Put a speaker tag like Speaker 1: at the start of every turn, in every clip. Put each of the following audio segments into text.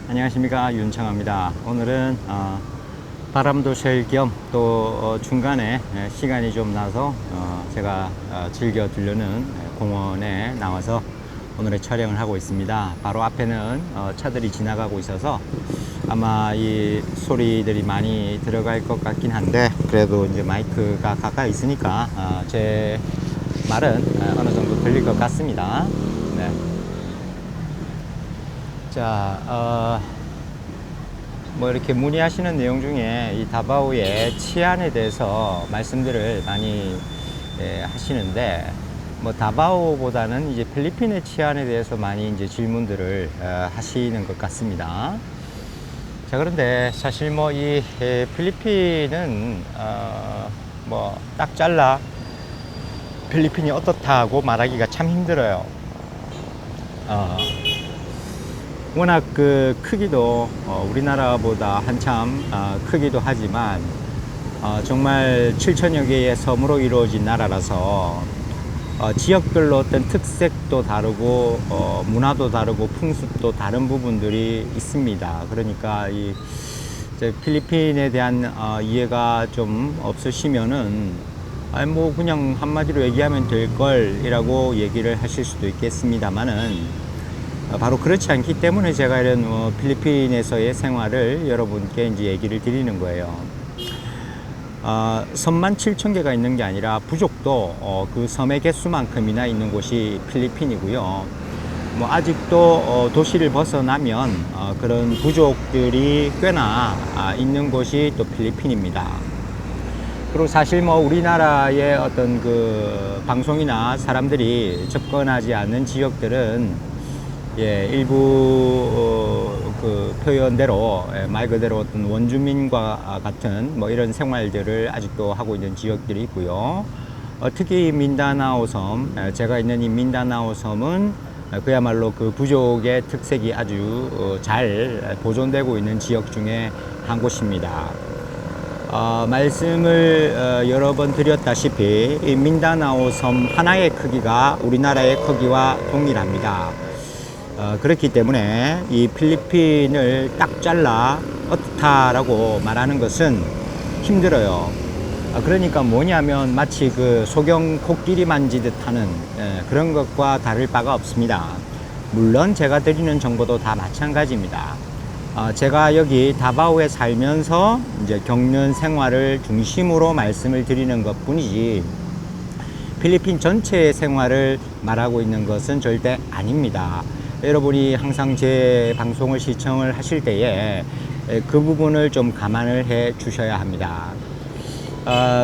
Speaker 1: 안녕하십니까, 윤창합니다. 오늘은 바람도 쐴 겸 또 중간에 시간이 좀 나서 제가 즐겨 들르는 공원에 나와서 오늘의 촬영을 하고 있습니다. 바로 앞에는 차들이 지나가고 있어서 아마 이 소리들이 많이 들어갈 것 같긴 한데, 그래도 이제 마이크가 가까이 있으니까 제 말은 어느 정도 들릴 것 같습니다. 네. 자, 뭐 이렇게 문의하시는 내용 중에 이 다바오의 치안에 대해서 말씀들을 많이 하시는데, 뭐 다바오보다는 이제 필리핀의 치안에 대해서 많이 이제 질문들을 하시는 것 같습니다. 자, 그런데 사실 뭐 이 필리핀은 뭐 딱 잘라 필리핀이 어떻다고 말하기가 참 힘들어요. 워낙 그 크기도 우리나라보다 한참 크기도 하지만 정말 7천여 개의 섬으로 이루어진 나라라서 지역별로 어떤 특색도 다르고 문화도 다르고 풍습도 다른 부분들이 있습니다. 그러니까 이 필리핀에 대한 이해가 좀 없으시면은 뭐 그냥 한마디로 얘기하면 될 걸이라고 얘기를 하실 수도 있겠습니다만은, 바로 그렇지 않기 때문에 제가 이런 필리핀에서의 생활을 여러분께 이제 얘기를 드리는 거예요. 섬만 7천 개가 있는 게 아니라 부족도 그 섬의 개수만큼이나 있는 곳이 필리핀이고요. 뭐 아직도 도시를 벗어나면 그런 부족들이 꽤나 있는 곳이 또 필리핀입니다. 그리고 사실 뭐 우리나라의 어떤 그 방송이나 사람들이 접근하지 않는 지역들은 일부 그 표현대로 말 그대로 어떤 원주민과 같은 뭐 이런 생활들을 아직도 하고 있는 지역들이 있고요. 특히 민다나오 섬, 제가 있는 이 민다나오 섬은 그야말로 그 부족의 특색이 아주 잘 보존되고 있는 지역 중에 한 곳입니다. 말씀을 여러 번 드렸다시피 이 민다나오 섬 하나의 크기가 우리나라의 크기와 동일합니다. 그렇기 때문에 이 필리핀을 딱 잘라 어떻다라고 말하는 것은 힘들어요. 그러니까 뭐냐면 마치 그 소경 코끼리 만지듯 하는 그런 것과 다를 바가 없습니다. 물론 제가 드리는 정보도 다 마찬가지입니다. 제가 여기 다바오에 살면서 이제 겪는 생활을 중심으로 말씀을 드리는 것 뿐이지, 필리핀 전체의 생활을 말하고 있는 것은 절대 아닙니다. 여러분이 항상 제 방송을 시청을 하실 때에 그 부분을 좀 감안을 해 주셔야 합니다.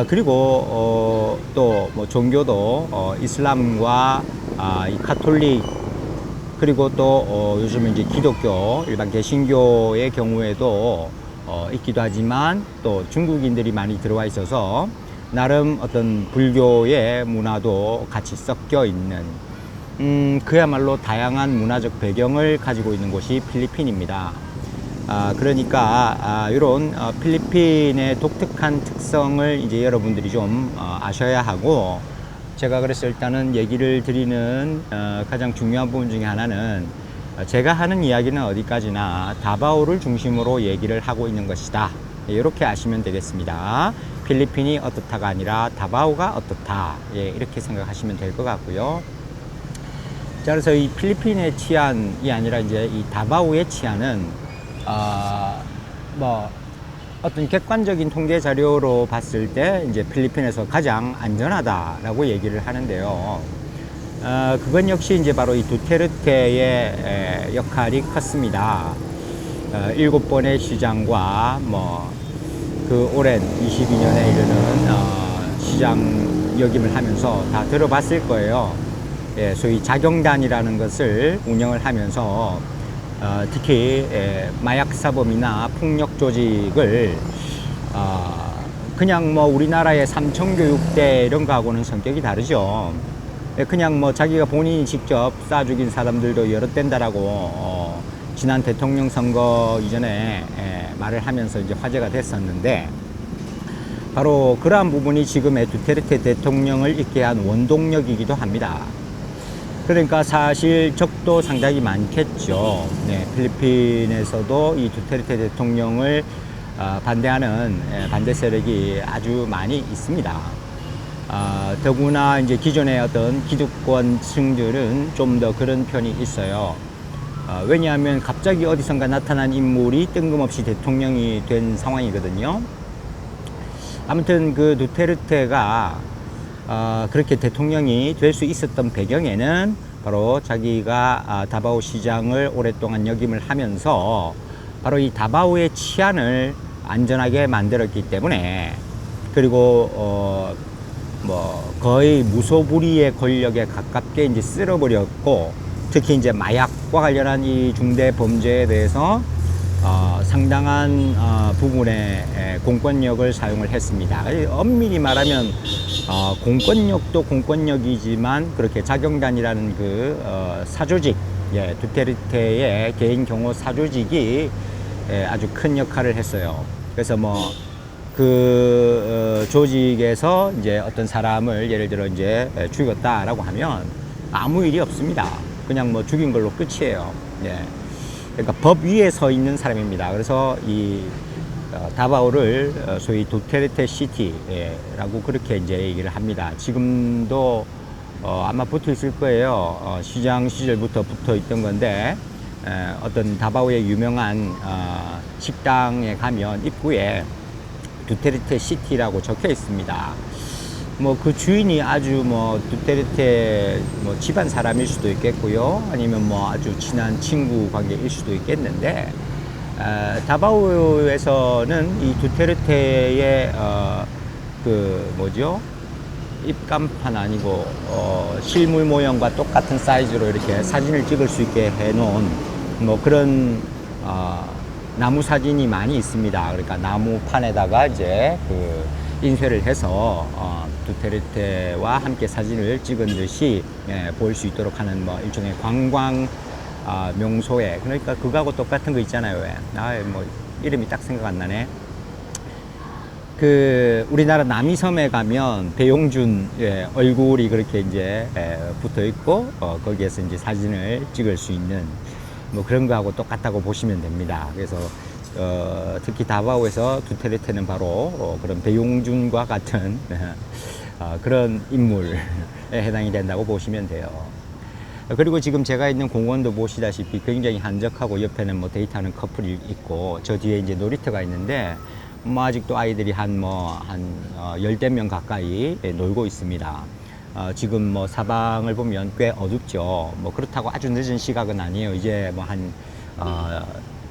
Speaker 1: 그리고 또 뭐 종교도 이슬람과 이 카톨릭, 그리고 또 요즘 이제 기독교, 일반 개신교의 경우에도 있기도 하지만 또 중국인들이 많이 들어와 있어서 나름 어떤 불교의 문화도 같이 섞여 있는 그야말로 다양한 문화적 배경을 가지고 있는 곳이 필리핀입니다. 그러니까 이런 필리핀의 독특한 특성을 이제 여러분들이 좀 아셔야 하고, 제가 그래서 일단은 얘기를 드리는 가장 중요한 부분 중에 하나는, 제가 하는 이야기는 어디까지나 다바오를 중심으로 얘기를 하고 있는 것이다, 이렇게 아시면 되겠습니다. 필리핀이 어떻다가 아니라 다바오가 어떻다, 이렇게 생각하시면 될 것 같고요. 자, 그래서 이 필리핀의 치안이 아니라 이제 이 다바오의 치안은 뭐 어떤 객관적인 통계 자료로 봤을 때 이제 필리핀에서 가장 안전하다라고 얘기를 하는데요. 그건 역시 이제 바로 이 두테르테의 역할이 컸습니다. 7번의 시장과 뭐 그 오랜 22년에 이르는 시장 역임을 하면서 다 들어봤을 거예요. 소위 자경단이라는 것을 운영을 하면서 특히 마약 사범이나 폭력 조직을 그냥 뭐 우리나라의 삼청교육대 이런 거하고는 성격이 다르죠. 그냥 뭐 자기가 본인이 직접 쏴 죽인 사람들도 여러 댄다라고 지난 대통령 선거 이전에 말을 하면서 이제 화제가 됐었는데, 바로 그러한 부분이 지금의 두테르테 대통령을 있게 한 원동력이기도 합니다. 그러니까 사실 적도 상당히 많겠죠. 네, 필리핀에서도 이 두테르테 대통령을 반대하는 반대 세력이 아주 많이 있습니다. 더구나 이제 기존의 어떤 기득권층들은 좀 더 그런 편이 있어요. 왜냐하면 갑자기 어디선가 나타난 인물이 뜬금없이 대통령이 된 상황이거든요. 아무튼 그 두테르테가 그렇게 대통령이 될 수 있었던 배경에는 바로 자기가 다바오 시장을 오랫동안 역임을 하면서 바로 이 다바오의 치안을 안전하게 만들었기 때문에, 그리고 뭐 거의 무소불위의 권력에 가깝게 이제 쓸어버렸고, 특히 이제 마약과 관련한 이 중대 범죄에 대해서 상당한 부분의 공권력을 사용을 했습니다. 엄밀히 말하면 공권력도 공권력이지만 그렇게 자경단이라는 그 사조직, 두테르테의 개인 경호 사조직이 아주 큰 역할을 했어요. 그래서 뭐 그 조직에서 이제 어떤 사람을 예를 들어 이제 죽였다라고 하면 아무 일이 없습니다. 그냥 뭐 죽인 걸로 끝이에요. 그러니까 법 위에 서 있는 사람입니다. 그래서 이 다바오를 소위 두테르테 시티라고 그렇게 이제 얘기를 합니다. 지금도 아마 붙어 있을 거예요. 시장 시절부터 붙어 있던 건데, 어떤 다바오의 유명한 식당에 가면 입구에 두테르테 시티라고 적혀 있습니다. 뭐 그 주인이 아주 뭐 두테르테 뭐 집안 사람일 수도 있겠고요, 아니면 뭐 아주 친한 친구 관계일 수도 있겠는데, 다바오에서는 이 두테르테의 그 뭐죠, 입간판 아니고 실물 모형과 똑같은 사이즈로 이렇게 사진을 찍을 수 있게 해놓은 뭐 그런 나무 사진이 많이 있습니다. 그러니까 나무판에다가 이제 그 인쇄를 해서 두테르테와 함께 사진을 찍은 듯이 보일 수 있도록 하는 뭐 일종의 관광 명소에, 그러니까 그거하고 똑같은 거 있잖아요. 왜? 뭐 이름이 딱 생각 안 나네. 그 우리나라 남이섬에 가면 배용준 얼굴이 그렇게 이제 붙어 있고 거기에서 이제 사진을 찍을 수 있는 뭐 그런 거하고 똑같다고 보시면 됩니다. 그래서 특히 다바오에서 두테르테는 바로 그런 배용준과 같은 그런 인물에 해당이 된다고 보시면 돼요. 그리고 지금 제가 있는 공원도 보시다시피 굉장히 한적하고, 옆에는 뭐 데이트하는 커플이 있고, 저 뒤에 이제 놀이터가 있는데 뭐 아직도 아이들이 한 열댓 명 가까이 놀고 있습니다. 지금 뭐 사방을 보면 꽤 어둡죠. 뭐 그렇다고 아주 늦은 시각은 아니에요. 이제 뭐 한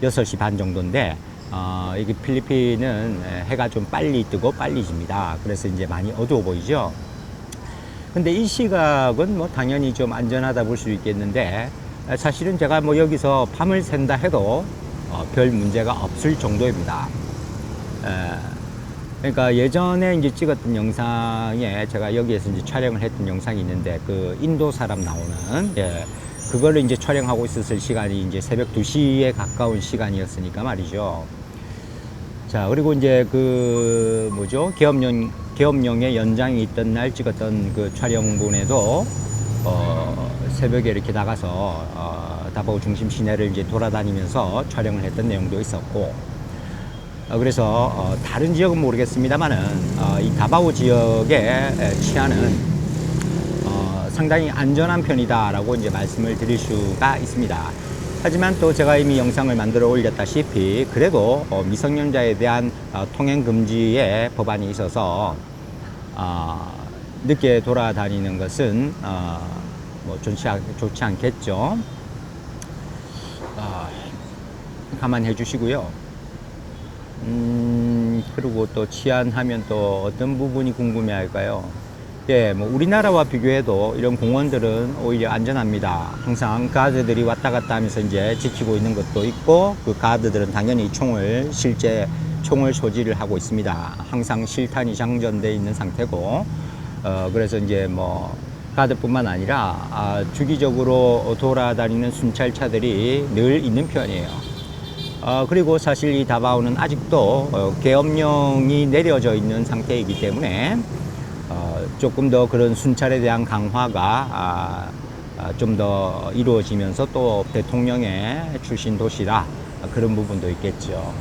Speaker 1: 6시 반 정도인데, 이게 필리핀은 해가 좀 빨리 뜨고 빨리 집니다. 그래서 이제 많이 어두워 보이죠. 근데 이 시각은 뭐 당연히 좀 안전하다 볼 수 있겠는데, 사실은 제가 뭐 여기서 밤을 샌다 해도 별 문제가 없을 정도입니다. 그러니까 예전에 이제 찍었던 영상에 제가 여기에서 이제 촬영을 했던 영상이 있는데, 그 인도 사람 나오는 그거를 이제 촬영하고 있었을 시간이 이제 새벽 2시에 가까운 시간이었으니까 말이죠. 자, 그리고 이제 그 뭐죠, 계엄령의 연장이 있던 날 찍었던 그 촬영분에도 새벽에 이렇게 나가서 다바오 중심 시내를 이제 돌아다니면서 촬영을 했던 내용도 있었고, 그래서 다른 지역은 모르겠습니다만은 이 다바오 지역의 치안은 상당히 안전한 편이다라고 이제 말씀을 드릴 수가 있습니다. 하지만 또 제가 이미 영상을 만들어 올렸다시피, 그래도 미성년자에 대한 통행 금지의 법안이 있어서 늦게 돌아다니는 것은 뭐 좋지 않겠죠. 감안해 주시고요. 그리고 또 치안하면 또 어떤 부분이 궁금해 할까요? 뭐 우리나라와 비교해도 이런 공원들은 오히려 안전합니다. 항상 가드들이 왔다 갔다 하면서 이제 지키고 있는 것도 있고, 그 가드들은 당연히 실제 총을 소지를 하고 있습니다. 항상 실탄이 장전되어 있는 상태고, 그래서 이제 뭐 가드뿐만 아니라 주기적으로 돌아다니는 순찰차들이 늘 있는 편이에요. 그리고 사실 이 다바오는 아직도 계엄령이 내려져 있는 상태이기 때문에 조금 더 그런 순찰에 대한 강화가 좀 더 이루어지면서 또 대통령의 출신 도시라 그런 부분도 있겠죠.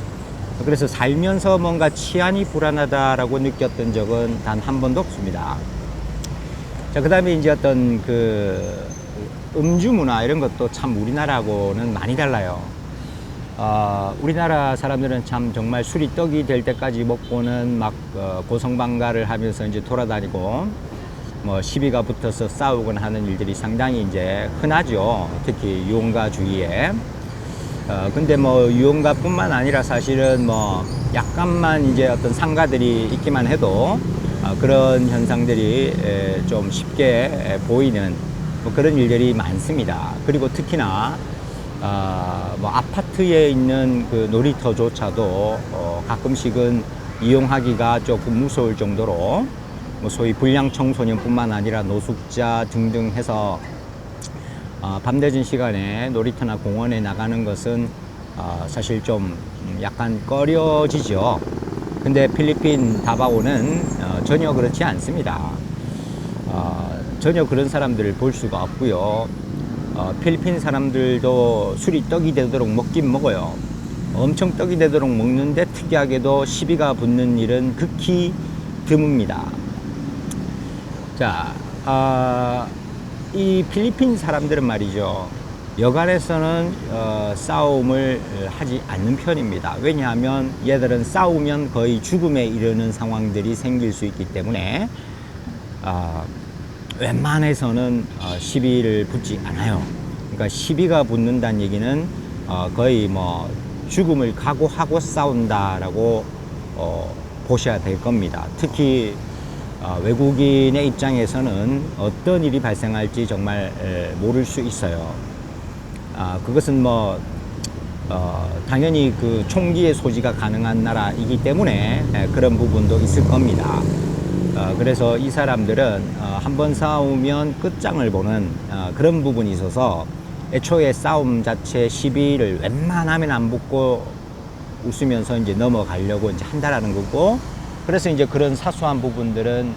Speaker 1: 그래서 살면서 뭔가 치안이 불안하다라고 느꼈던 적은 단 한 번도 없습니다. 자, 그 다음에 이제 어떤 그 음주 문화 이런 것도 참 우리나라하고는 많이 달라요. 우리나라 사람들은 참 정말 술이 떡이 될 때까지 먹고는 막 고성방가를 하면서 이제 돌아다니고 뭐 시비가 붙어서 싸우거나 하는 일들이 상당히 이제 흔하죠. 특히 유흥가 주위에. 근데 뭐 유흥가뿐만 아니라 사실은 뭐 약간만 이제 어떤 상가들이 있기만 해도 그런 현상들이 좀 쉽게 보이는 뭐 그런 일들이 많습니다. 그리고 특히나 뭐 아파트에 있는 그 놀이터조차도 가끔씩은 이용하기가 조금 무서울 정도로 뭐 소위 불량 청소년뿐만 아니라 노숙자 등등 해서 밤 늦은 시간에 놀이터나 공원에 나가는 것은 사실 좀 약간 꺼려지죠. 근데 필리핀 다바오는 전혀 그렇지 않습니다. 전혀 그런 사람들을 볼 수가 없고요. 필리핀 사람들도 술이 떡이 되도록 먹긴 먹어요. 엄청 떡이 되도록 먹는데 특이하게도 시비가 붙는 일은 극히 드뭅니다. 자, 이 필리핀 사람들은 말이죠. 여간에서는 싸움을 하지 않는 편입니다. 왜냐하면 얘들은 싸우면 거의 죽음에 이르는 상황들이 생길 수 있기 때문에 웬만해서는 시비를 붙지 않아요. 그러니까 시비가 붙는다는 얘기는 거의 뭐 죽음을 각오하고 싸운다라고 보셔야 될 겁니다. 특히 외국인의 입장에서는 어떤 일이 발생할지 정말 모를 수 있어요. 그것은 뭐 당연히 그 총기의 소지가 가능한 나라이기 때문에 그런 부분도 있을 겁니다. 그래서 이 사람들은 한번 싸우면 끝장을 보는 그런 부분이 있어서 애초에 싸움 자체 시비를 웬만하면 안 붙고 웃으면서 이제 넘어가려고 이제 한다라는 거고, 그래서 이제 그런 사소한 부분들은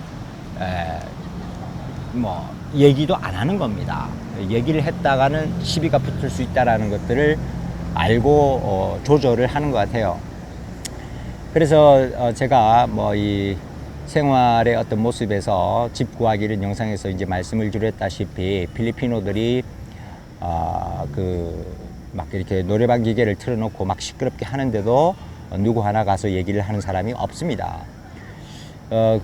Speaker 1: 뭐 얘기도 안 하는 겁니다. 얘기를 했다가는 시비가 붙을 수 있다라는 것들을 알고 조절을 하는 것 같아요. 그래서 제가 뭐 이 생활의 어떤 모습에서 집 구하기를 영상에서 이제 말씀을 드렸다시피 필리핀어들이 막 이렇게 노래방 기계를 틀어놓고 막 시끄럽게 하는데도 누구 하나 가서 얘기를 하는 사람이 없습니다.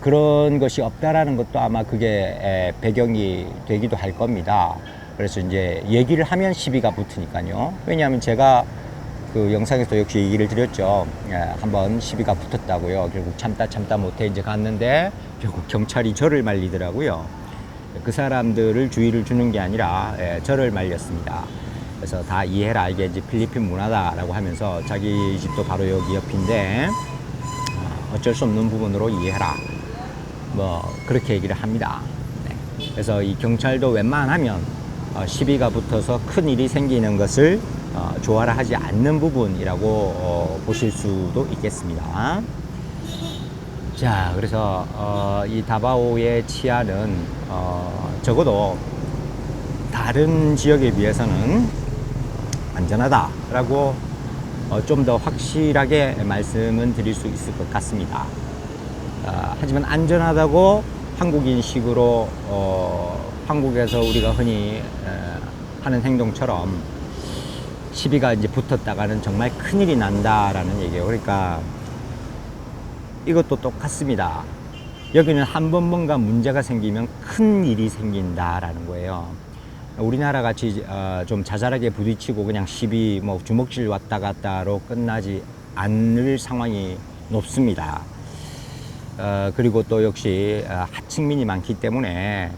Speaker 1: 그런 것이 없다라는 것도 아마 그게 배경이 되기도 할 겁니다. 그래서 이제 얘기를 하면 시비가 붙으니까요. 왜냐하면 제가 그 영상에서 역시 얘기를 드렸죠. 한번 시비가 붙었다고요. 결국 참다 못해 이제 갔는데 결국 경찰이 저를 말리더라고요. 그 사람들을 주의를 주는 게 아니라 저를 말렸습니다. 그래서 다 이해해라, 이게 이제 필리핀 문화다라고 하면서 자기 집도 바로 여기 옆인데 어쩔 수 없는 부분으로 이해해라, 뭐 그렇게 얘기를 합니다. 네. 그래서 이 경찰도 웬만하면 시비가 붙어서 큰 일이 생기는 것을 좋아라 하지 않는 부분이라고 보실 수도 있겠습니다. 자, 그래서 이 다바오의 치안은 적어도 다른 지역에 비해서는 안전하다라고 좀 더 확실하게 말씀은 드릴 수 있을 것 같습니다. 하지만 안전하다고 한국인식으로 한국에서 우리가 흔히 하는 행동처럼 시비가 이제 붙었다가는 정말 큰일이 난다라는 얘기예요. 그러니까 이것도 똑같습니다. 여기는 한번 뭔가 문제가 생기면 큰 일이 생긴다라는 거예요. 우리나라 같이 좀 자잘하게 부딪히고 그냥 시비 뭐 주먹질 왔다 갔다로 끝나지 않을 상황이 높습니다. 그리고 또 역시 하층민이 많기 때문에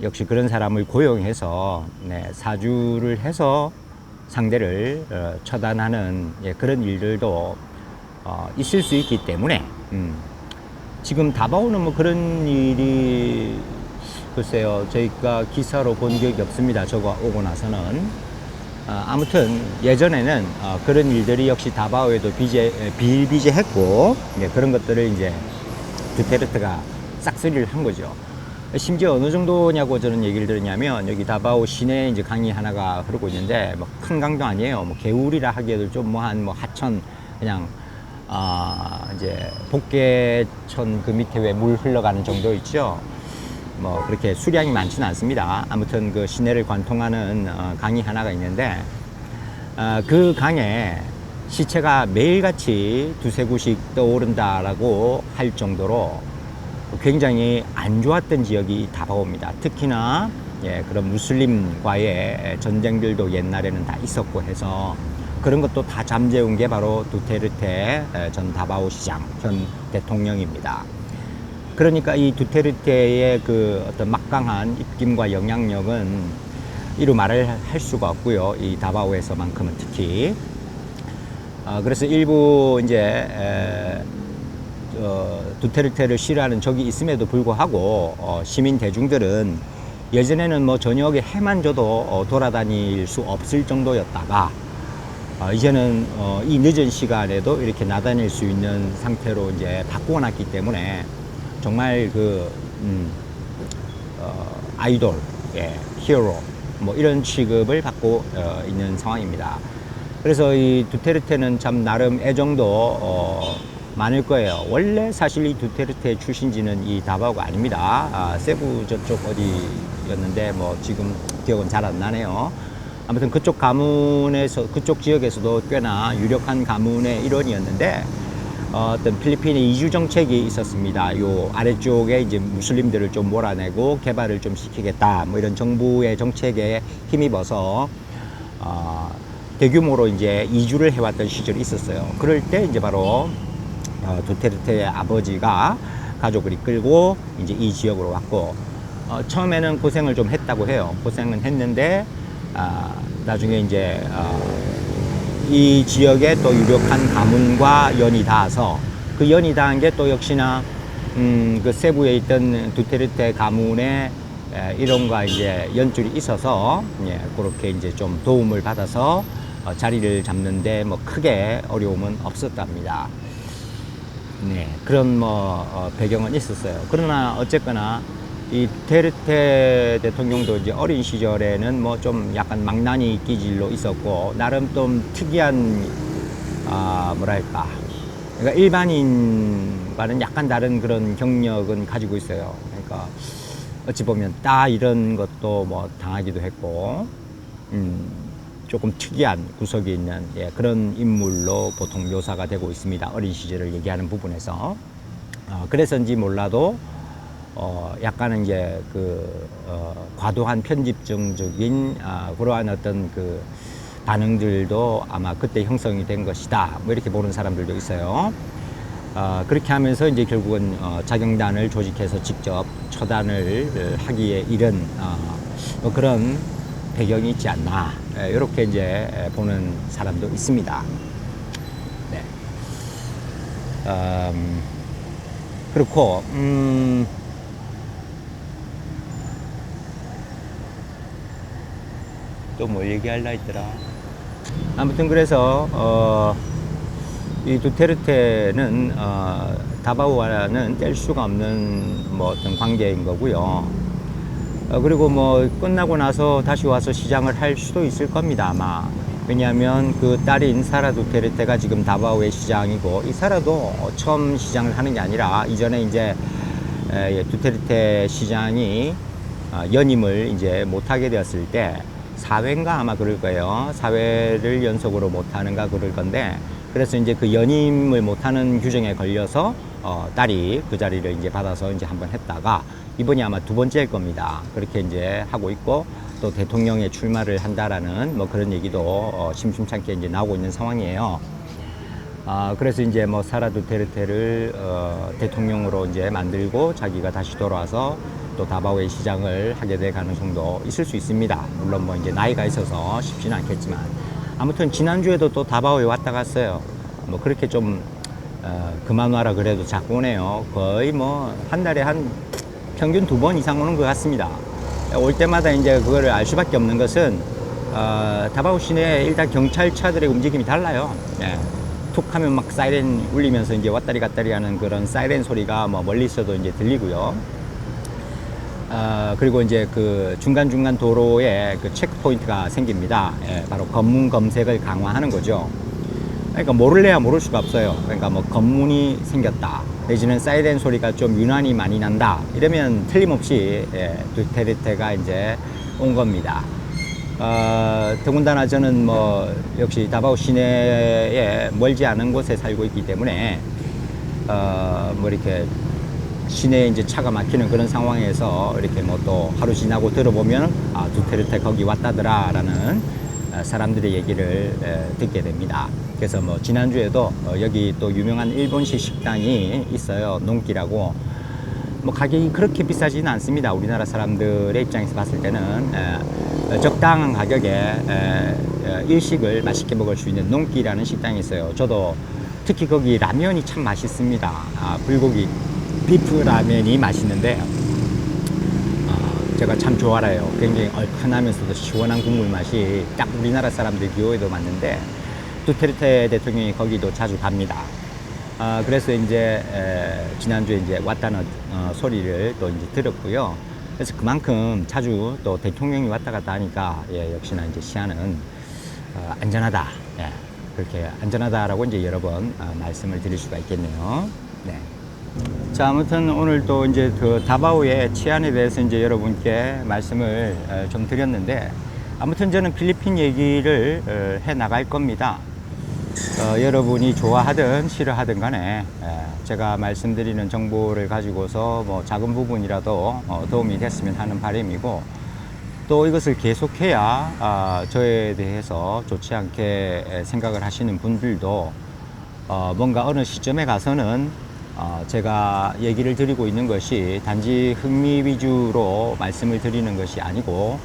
Speaker 1: 역시 그런 사람을 고용해서 사주를 해서 상대를 처단하는 그런 일들도 있을 수 있기 때문에 지금 다바오는 뭐 그런 일이 글쎄요, 저희가 기사로 본 기억이 없습니다. 저거 오고 나서는. 아무튼 예전에는 그런 일들이 역시 다바오에도 비일비재했고 그런 것들을 이제 두테르테가 싹쓸이를 한 거죠. 심지어 어느 정도냐고 저는 얘기를 들었냐면, 여기 다바오 시내에 이제 강이 하나가 흐르고 있는데, 뭐 큰 강도 아니에요. 뭐 개울이라 하기에도 좀 뭐 한 뭐 하천, 그냥 이제 복개천 그 밑에 왜 물 흘러가는 정도 있죠. 뭐 그렇게 수량이 많지는 않습니다. 아무튼 그 시내를 관통하는 강이 하나가 있는데, 그 강에 시체가 매일같이 두세 구씩 떠오른다라고 할 정도로 굉장히 안 좋았던 지역이 다바오입니다. 특히나 그런 무슬림과의 전쟁들도 옛날에는 다 있었고 해서 그런 것도 다 잠재운 게 바로 두테르테 전 다바오 시장 전 대통령입니다. 그러니까 이 두테르테의 그 어떤 막강한 입김과 영향력은 이루 말을 할 수가 없고요. 이 다바오에서만큼은 특히. 그래서 일부 이제 두테르테를 싫어하는 적이 있음에도 불구하고 시민 대중들은 예전에는 뭐 저녁에 해만 져도 돌아다닐 수 없을 정도였다가 이제는 이 늦은 시간에도 이렇게 나다닐 수 있는 상태로 이제 바꾸어 놨기 때문에 정말 그 아이돌, 히어로 뭐 이런 취급을 받고 있는 상황입니다. 그래서 이 두테르테는 참 나름 애정도 많을 거예요. 원래 사실 이 두테르테 출신지는 이 다바오가 아닙니다. 세부 저쪽 어디였는데 뭐 지금 기억은 잘 안 나네요. 아무튼 그쪽 가문에서, 그쪽 지역에서도 꽤나 유력한 가문의 일원이었는데 어떤 필리핀의 이주 정책이 있었습니다. 요 아래쪽에 이제 무슬림들을 좀 몰아내고 개발을 좀 시키겠다, 뭐 이런 정부의 정책에 힘입어서 대규모로 이제 이주를 해왔던 시절이 있었어요. 그럴 때 이제 바로 두테르테의 아버지가 가족을 이끌고 이제 이 지역으로 왔고, 처음에는 고생을 좀 했다고 해요. 고생은 했는데 나중에 이제 이 지역에 또 유력한 가문과 연이 닿아서 그 연이 닿은 게 또 역시나 그 세부에 있던 두테르테 가문의 일원과 이제 연줄이 있어서 그렇게 이제 좀 도움을 받아서 자리를 잡는데 뭐 크게 어려움은 없었답니다. 네, 그런 뭐 배경은 있었어요. 그러나 어쨌거나 이 두테르테 대통령도 이제 어린 시절에는 뭐 좀 약간 망나니 기질로 있었고, 나름 좀 특이한 뭐랄까, 그러니까 일반인과는 약간 다른 그런 경력은 가지고 있어요. 그러니까 어찌 보면 따 이런 것도 뭐 당하기도 했고, 조금 특이한 구석이 있는 그런 인물로 보통 묘사가 되고 있습니다. 어린 시절을 얘기하는 부분에서. 그래서인지 몰라도 약간은 이제 과도한 편집증적인 그러한 어떤 그 반응들도 아마 그때 형성이 된 것이다, 뭐 이렇게 보는 사람들도 있어요. 그렇게 하면서 이제 결국은 자경단을 조직해서 직접 처단을 하기에 이른 뭐 그런 배경이 있지 않나, 이렇게 이제 보는 사람도 있습니다. 네. 그렇고 또 뭘 얘기할라 했더라. 아무튼 그래서 이 두테르테는 다바오와는 뗄 수가 없는 뭐 어떤 관계인 거고요. 그리고 뭐 끝나고 나서 다시 와서 시장을 할 수도 있을 겁니다, 아마. 왜냐하면 그 딸인 사라 두테르테가 지금 다바오의 시장이고, 이 사라도 처음 시장을 하는 게 아니라 이전에 이제 두테르테 시장이 연임을 이제 못하게 되었을 때 4회인가 아마 그럴 거예요. 4회를 연속으로 못하는가 그럴 건데, 그래서 이제 그 연임을 못하는 규정에 걸려서 딸이 그 자리를 이제 받아서 이제 한번 했다가 이번이 아마 두 번째일 겁니다. 그렇게 이제 하고 있고, 또 대통령에 출마를 한다라는 뭐 그런 얘기도 심심찮게 이제 나오고 있는 상황이에요. 그래서 이제 뭐 사라 두테르테를 대통령으로 이제 만들고 자기가 다시 돌아와서 또 다바오의 시장을 하게 될 가능성도 있을 수 있습니다. 물론 뭐 이제 나이가 있어서 쉽지는 않겠지만, 아무튼 지난주에도 또 다바오에 왔다 갔어요. 뭐 그렇게 좀 그만 와라 그래도 자꾸 오네요. 거의 뭐 한 달에 한 평균 2번 이상 오는 것 같습니다. 올 때마다 이제 그거를 알 수밖에 없는 것은 다바오 시내에 일단 경찰차들의 움직임이 달라요. 툭 하면 막 사이렌 울리면서 이제 왔다리 갔다리 하는 그런 사이렌 소리가 뭐 멀리 있어도 이제 들리고요. 그리고 이제 그 중간중간 도로에 그 체크포인트가 생깁니다. 예, 바로 검문 검색을 강화하는 거죠. 그러니까 모를래야 모를 수가 없어요. 그러니까 뭐 검문이 생겼다, 내지는 사이렌 소리가 좀 유난히 많이 난다, 이러면 틀림없이 두테르테가 이제 온 겁니다. 더군다나 저는 뭐 역시 다바오 시내에 멀지 않은 곳에 살고 있기 때문에 뭐 이렇게 시내에 이제 차가 막히는 그런 상황에서 이렇게 뭐 또 하루 지나고 들어보면 두테르테 거기 왔다더라 라는 사람들의 얘기를 듣게 됩니다. 그래서 뭐 지난주에도 여기 또 유명한 일본식 식당이 있어요. 농기라고. 뭐 가격이 그렇게 비싸지는 않습니다. 우리나라 사람들의 입장에서 봤을 때는 적당한 가격에 일식을 맛있게 먹을 수 있는 농기라는 식당이 있어요. 저도 특히 거기 라면이 참 맛있습니다. 불고기 비프 라면이 맛있는데 제가 참 좋아해요. 굉장히 얼큰하면서도 시원한 국물 맛이 딱 우리나라 사람들 기호에도 맞는데 두테르테 대통령이 거기도 자주 갑니다. 그래서 이제 지난주에 이제 왔다는 소리를 또 이제 들었고요. 그래서 그만큼 자주 또 대통령이 왔다 갔다 하니까 역시나 이제 시안은 안전하다. 그렇게 안전하다라고 이제 여러 번 말씀을 드릴 수가 있겠네요. 네. 자, 아무튼 오늘 또 이제 그 다바오의 치안에 대해서 이제 여러분께 말씀을 좀 드렸는데, 아무튼 저는 필리핀 얘기를 해 나갈 겁니다. 여러분이 좋아하든 싫어하든 간에 제가 말씀드리는 정보를 가지고서 뭐 작은 부분이라도 도움이 됐으면 하는 바람이고, 또 이것을 계속해야 저에 대해서 좋지 않게 생각을 하시는 분들도 뭔가 어느 시점에 가서는 제가 얘기를 드리고 있는 것이 단지 흥미 위주로 말씀을 드리는 것이 아니고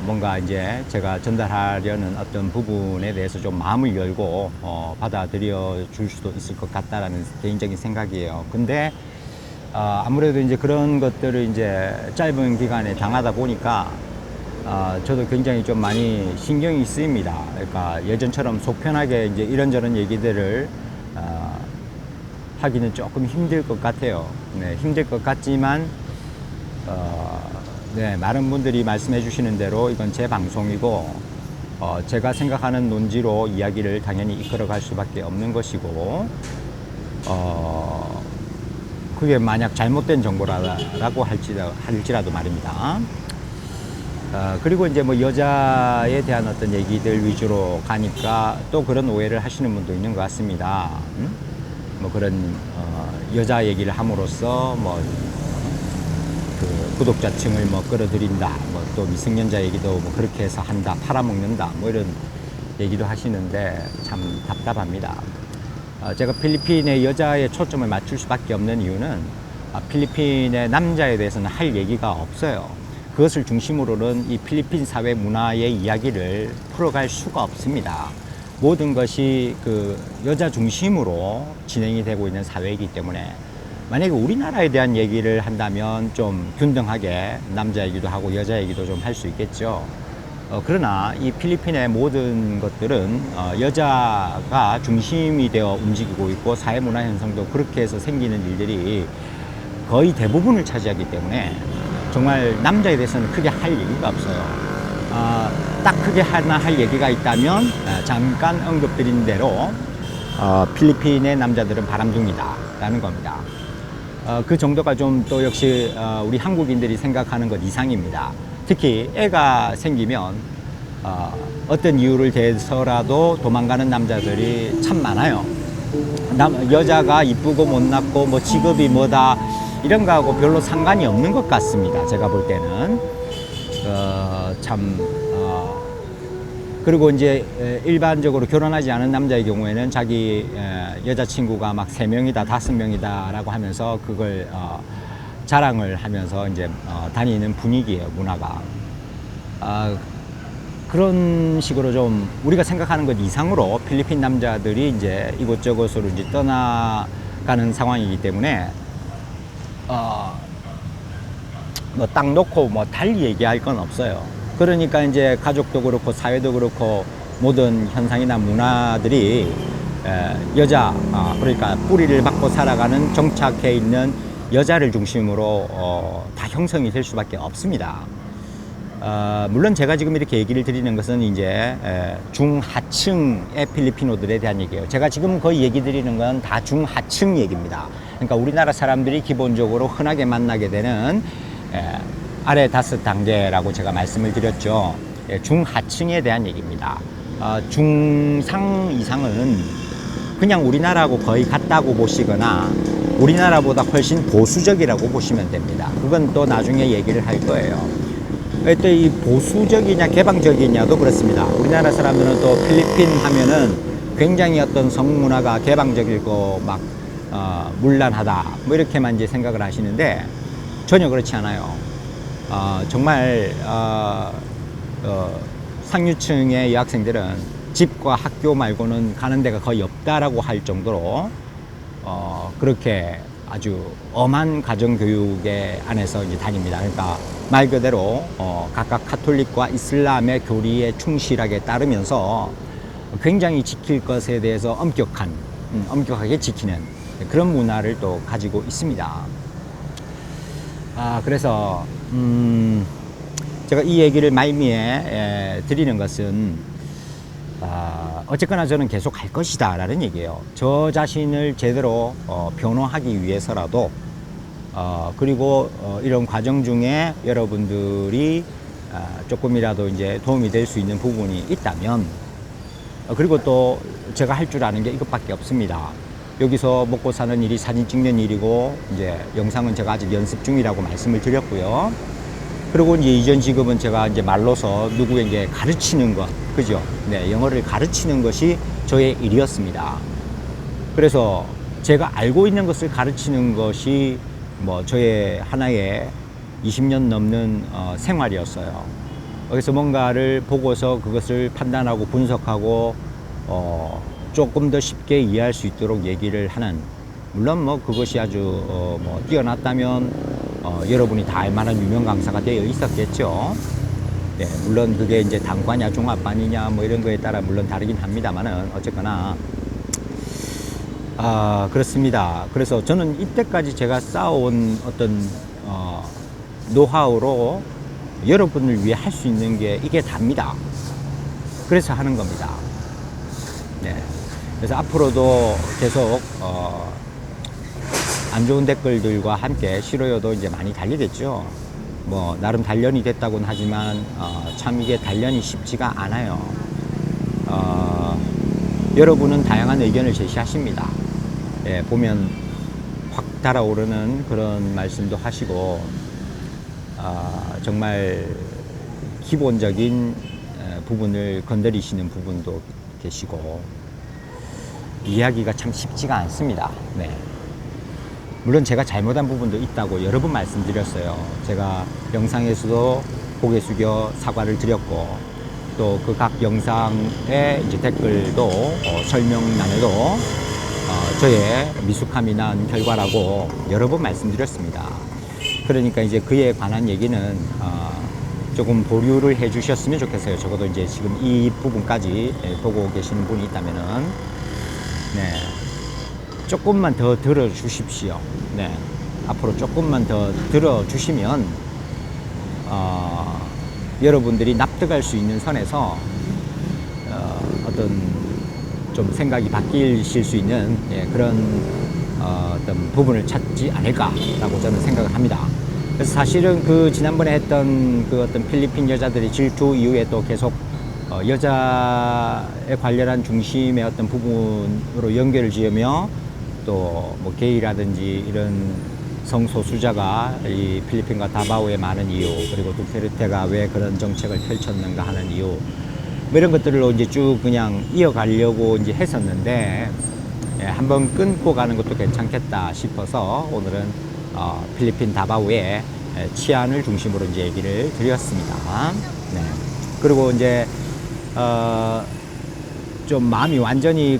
Speaker 1: 뭔가 이제 제가 전달하려는 어떤 부분에 대해서 좀 마음을 열고 받아들여 줄 수도 있을 것 같다라는 개인적인 생각이에요. 근데 아무래도 이제 그런 것들을 이제 짧은 기간에 당하다 보니까 저도 굉장히 좀 많이 신경이 쓰입니다. 그러니까 예전처럼 속편하게 이제 이런저런 얘기들을 하기는 조금 힘들 것 같아요. 네, 힘들 것 같지만 네, 많은 분들이 말씀해 주시는 대로 이건 제 방송이고 제가 생각하는 논지로 이야기를 당연히 이끌어 갈 수밖에 없는 것이고, 그게 만약 잘못된 정보라고 할지라도 말입니다. 그리고 이제 뭐 여자에 대한 어떤 얘기들 위주로 가니까 또 그런 오해를 하시는 분도 있는 것 같습니다. 뭐 그런 여자 얘기를 함으로써 뭐 그 구독자층을 뭐 끌어들인다, 뭐 또 미성년자 얘기도 뭐 그렇게 해서 한다, 팔아먹는다, 뭐 이런 얘기도 하시는데 참 답답합니다. 제가 필리핀의 여자에 초점을 맞출 수밖에 없는 이유는 필리핀의 남자에 대해서는 할 얘기가 없어요. 그것을 중심으로는 이 필리핀 사회 문화의 이야기를 풀어갈 수가 없습니다. 모든 것이 그 여자 중심으로 진행이 되고 있는 사회이기 때문에, 만약에 우리나라에 대한 얘기를 한다면 좀 균등하게 남자 얘기도 하고 여자 얘기도 좀 할 수 있겠죠. 그러나 이 필리핀의 모든 것들은 여자가 중심이 되어 움직이고 있고, 사회 문화 현상도 그렇게 해서 생기는 일들이 거의 대부분을 차지하기 때문에 정말 남자에 대해서는 크게 할 얘기가 없어요. 딱 크게 하나 할 얘기가 있다면 잠깐 언급드린 대로 필리핀의 남자들은 바람둥이다 라는 겁니다. 그 정도가 좀 또 역시 우리 한국인들이 생각하는 것 이상입니다. 특히 애가 생기면 어떤 이유를 대서라도 도망가는 남자들이 참 많아요. 여자가 이쁘고 못났고 뭐 직업이 뭐다 이런 거하고 별로 상관이 없는 것 같습니다. 제가 볼 때는 그리고 이제 일반적으로 결혼하지 않은 남자의 경우에는 자기 여자친구가 막 3명이다 5명이다 라고 하면서 그걸 자랑을 하면서 이제 다니는 분위기예요, 문화가. 그런 식으로 좀 우리가 생각하는 것 이상으로 필리핀 남자들이 이제 이곳저곳으로 이제 떠나가는 상황이기 때문에 뭐 딱 놓고 뭐 달리 얘기할 건 없어요. 그러니까 이제 가족도 그렇고 사회도 그렇고 모든 현상이나 문화들이 여자, 그러니까 뿌리를 박고 살아가는 정착해 있는 여자를 중심으로 다 형성이 될 수밖에 없습니다. 물론 제가 지금 이렇게 얘기를 드리는 것은 이제 중하층의 필리핀어들에 대한 얘기예요. 제가 지금 거의 얘기 드리는 건 다 중하층 얘기입니다. 그러니까 우리나라 사람들이 기본적으로 흔하게 만나게 되는 아래 5단계라고 제가 말씀을 드렸죠. 중하층에 대한 얘기입니다. 중상 이상은 그냥 우리나라하고 거의 같다고 보시거나 우리나라보다 훨씬 보수적이라고 보시면 됩니다. 그건 또 나중에 얘기를 할 거예요. 또 이 보수적이냐 개방적이냐도 그렇습니다. 우리나라 사람들은 또 필리핀 하면은 굉장히 어떤 성문화가 개방적이고 막 문란하다 뭐 이렇게만 이제 생각을 하시는데 전혀 그렇지 않아요. 정말 상류층의 여학생들은 집과 학교 말고는 가는 데가 거의 없다라고 할 정도로 그렇게 아주 엄한 가정교육의 안에서 이제 다닙니다. 그러니까 말 그대로 각각 카톨릭과 이슬람의 교리에 충실하게 따르면서 굉장히 지킬 것에 대해서 엄격하게 지키는 그런 문화를 또 가지고 있습니다. 그래서 제가 이 얘기를 말미에 드리는 것은 어쨌거나 저는 계속 할 것이다 라는 얘기예요. 저 자신을 제대로 변호하기 위해서라도 그리고 이런 과정 중에 여러분들이 조금이라도 이제 도움이 될 수 있는 부분이 있다면 그리고 또 제가 할 줄 아는 게 이것밖에 없습니다. 여기서 먹고 사는 일이 사진 찍는 일이고 이제 영상은 제가 아직 연습 중이라고 말씀을 드렸고요. 그리고 이제 이전 직업은 제가 이제 말로서 누구에게 가르치는 것, 그죠? 네, 영어를 가르치는 것이 저의 일이었습니다. 그래서 제가 알고 있는 것을 가르치는 것이 뭐 저의 하나의 20년 넘는 생활이었어요. 그래서 뭔가를 보고서 그것을 판단하고 분석하고 조금 더 쉽게 이해할 수 있도록 얘기를 하는, 물론 뭐 그것이 아주 뭐 뛰어났다면 여러분이 다 알만한 유명 강사가 되어 있었겠죠. 네, 물론 그게 이제 단과냐 종합반이냐 뭐 이런 거에 따라 물론 다르긴 합니다만은 어쨌거나 그렇습니다. 그래서 저는 이때까지 제가 쌓아온 어떤 노하우로 여러분을 위해 할 수 있는 게 이게 답니다. 그래서 하는 겁니다. 네. 그래서 앞으로도 계속 안 좋은 댓글들과 함께 싫어요도 이제 많이 달리겠죠. 뭐 나름 단련이 됐다고는 하지만 참 이게 단련이 쉽지가 않아요. 여러분은 다양한 의견을 제시하십니다. 예, 보면 확 달아오르는 그런 말씀도 하시고 정말 기본적인 부분을 건드리시는 부분도 계시고 이야기가 참 쉽지가 않습니다. 네. 물론 제가 잘못한 부분도 있다고 여러 번 말씀드렸어요. 제가 영상에서도 고개 숙여 사과를 드렸고 또 그 각 영상의 이제 댓글도 설명란에도 저의 미숙함이 난 결과라고 여러 번 말씀드렸습니다. 그러니까 이제 그에 관한 얘기는 조금 보류를 해 주셨으면 좋겠어요. 적어도 이제 지금 이 부분까지 보고 계시는 분이 있다면은 네. 조금만 더 들어주십시오. 네. 앞으로 조금만 더 들어주시면 여러분들이 납득할 수 있는 선에서 어떤 좀 생각이 바뀌실 수 있는 그런 어떤 부분을 찾지 않을까라고 저는 생각을 합니다. 그래서 사실은 그 지난번에 했던 그 어떤 필리핀 여자들의 질투 이후에 또 계속 여자에 관련한 중심의 어떤 부분으로 연결을 지으며 또 뭐 게이라든지 이런 성소수자가 이 필리핀과 다바오에 많은 이유, 그리고 두테르테가 왜 그런 정책을 펼쳤는가 하는 이유, 뭐 이런 것들로 이제 쭉 그냥 이어가려고 이제 했었는데 한번 끊고 가는 것도 괜찮겠다 싶어서 오늘은 필리핀 다바오의 치안을 중심으로 이제 얘기를 드렸습니다. 네. 그리고 이제 좀 마음이 완전히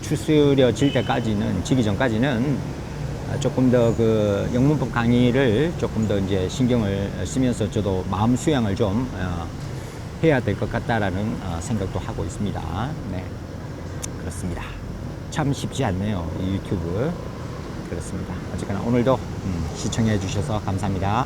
Speaker 1: 추스려질 때까지는, 지기 전까지는 조금 더 그 영문법 강의를 조금 더 이제 신경을 쓰면서 저도 마음 수양을 좀 해야 될 것 같다라는 생각도 하고 있습니다. 네. 그렇습니다. 참 쉽지 않네요, 이 유튜브. 그렇습니다. 어쨌거나 오늘도 시청해 주셔서 감사합니다.